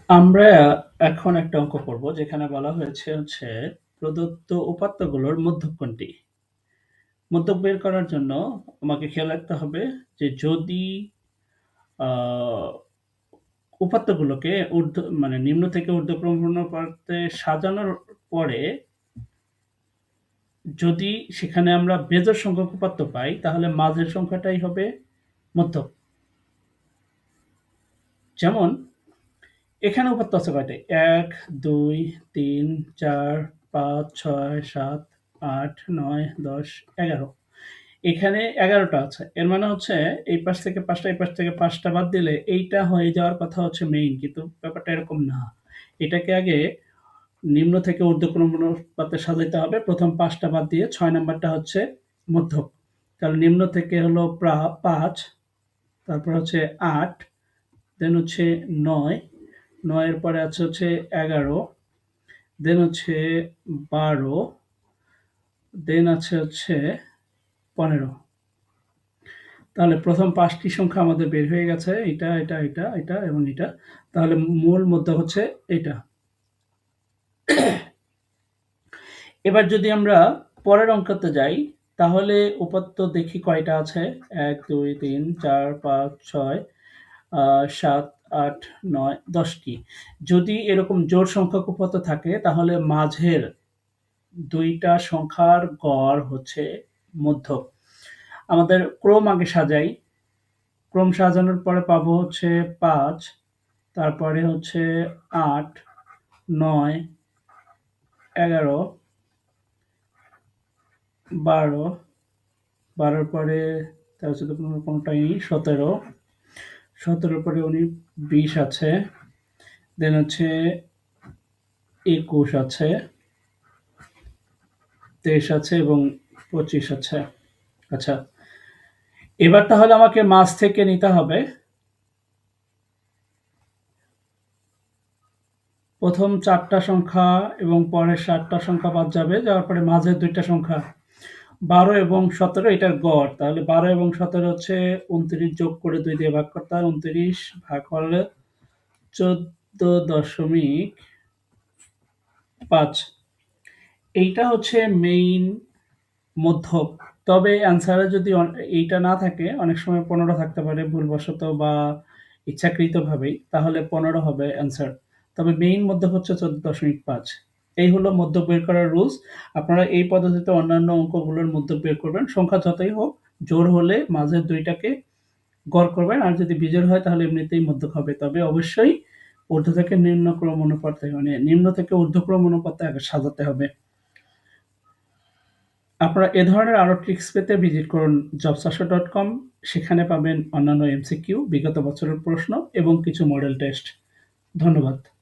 আমরা এখন একটা অঙ্ক করব যেখানে বলা হচ্ছে প্রদত্ত উপাত্তগুলোর মধ্যক কোনটি? মধ্যক বের করার জন্য আমাকে খেয়াল রাখতে হবে যে যদি আ উপাত্তগুলোকে মানে নিম্ন থেকে ঊর্ধ্বক্রম অনুপাতে সাজানোর পরে যদি সেখানে আমরা বেজোড় সংখ্যক উপাত্ত পাই তাহলে মাঝের সংখ্যাটাই হবে মধ্যক। যেমন এখানে উপাত্ত আছে কয়টি? ১, ২, ৩, ৪, ৫, ৬, ৭, ৮, ৯, ১০, ১১ এখানে ১১ টা আছে। এর মানে হচ্ছে এই পাশ থেকে ৫ টা, এই পাশ থেকে ৫ টা বাদ দিলে এইটা হয়ে যাওয়ার কথা হচ্ছে মেইন। কিন্তু ব্যাপারটা এরকম না। এটাকে আগে নিম্ন থেকে ঊর্ধ্বক্রম অনুপাতে সাজাইতে হবে। ১ম ৫ টা বাদ দিয়ে ৬ নাম্বারটা হচ্ছে মধ্যক। তাহলে নিম্ন থেকে হলো ৫, তারপর হচ্ছে ৮, দেন হচ্ছে ৯, ৯ এর পরে আছে হচ্ছে ১১, দেন হচ্ছে ১২, দেন আছে হচ্ছে ১৫। তাহলে প্রথম ৫ টি সংখ্যা আমাদের বের হয়ে গেছে। এটা এবং এটা। তাহলে মূল মধ্যক হচ্ছে এটা। এবার যদি আমরা পরের অঙ্কতে যাই, তাহলে উপাত্ত দেখি কয়টা আছে? ১, ২, ৩, ৪, ৫, ৬, ৭, ৮, ৯, ১০ টি। যদি এরকম জোড় সংখ্যক উপাত্ত থাকে তাহলে মাঝের ২ টা সংখ্যার গড় হচ্ছে মধ্যক। আমাদের ক্রম আগে সাজাই। ক্রম সাজানোর পরে পাবো হচ্ছে ৫, তারপরে হচ্ছে ৮, ৯, ১১, ১২, ১২ র পরে ১৩, ১৪, ১৫ কোনটাই নেই, ১৭, ১৭ র পরে ২০ আছে, দেন হচ্ছে ২১ আছে, ২৩ আছে এবং ২৫ আছে। আচ্ছা, এবার তাহলে আমাকে মাঝ থেকে নিতে হবে প্রথম ৪ টা সংখ্যা এবং পরের ৭ টা সংখ্যা বাদ যাবে। যাওয়ার পরে মাঝের ২ টা সংখ্যা ১২ এবং ১৭ এটার গড়। তাহলে ১২ এবং ১৭ হচ্ছে ২৯ যোগ করে ২ দিয়ে ভাগ করতে হয়। ২৯ ভাগ করলে ১৪.৫। এইটা হচ্ছে মেইন মধ্যক। তবে অ্যান্সারে যদি এইটা না থাকে, অনেক সময় ১৫ থাকতে পারে ভুলবশত বা ইচ্ছাকৃতভাবেই, তাহলে ১৫ হবে অ্যান্সার। তবে মেইন মধ্যক হচ্ছে ১৪.৫। এই হলো মধ্যক বের করার রুলস। আপনারা এই পদ্ধতিতে অন্যান্য অঙ্কগুলোর মধ্যক বের করবেন। সংখ্যা যতই হোক, জোড় হলে মাঝের ২ টাকে গড় করবেন। আর যদি বিজোড় হয় তাহলে এমনিতেই মধ্যক হবে। তবে অবশ্যই ঊর্ধ্ব থেকে নিম্নক্রম অনুপাতে মানে নিম্ন থেকে ঊর্ধ্বক্রম অনুপাতে আগে সাজাতে হবে। আপনারা এ ধরনের আরও ট্রিক্স পেতে ভিজিট করুন jobsasha.com। সেখানে পাবেন অন্যান্য এমসিকিউ, বিগত বছরের প্রশ্ন এবং কিছু মডেল টেস্ট। ধন্যবাদ।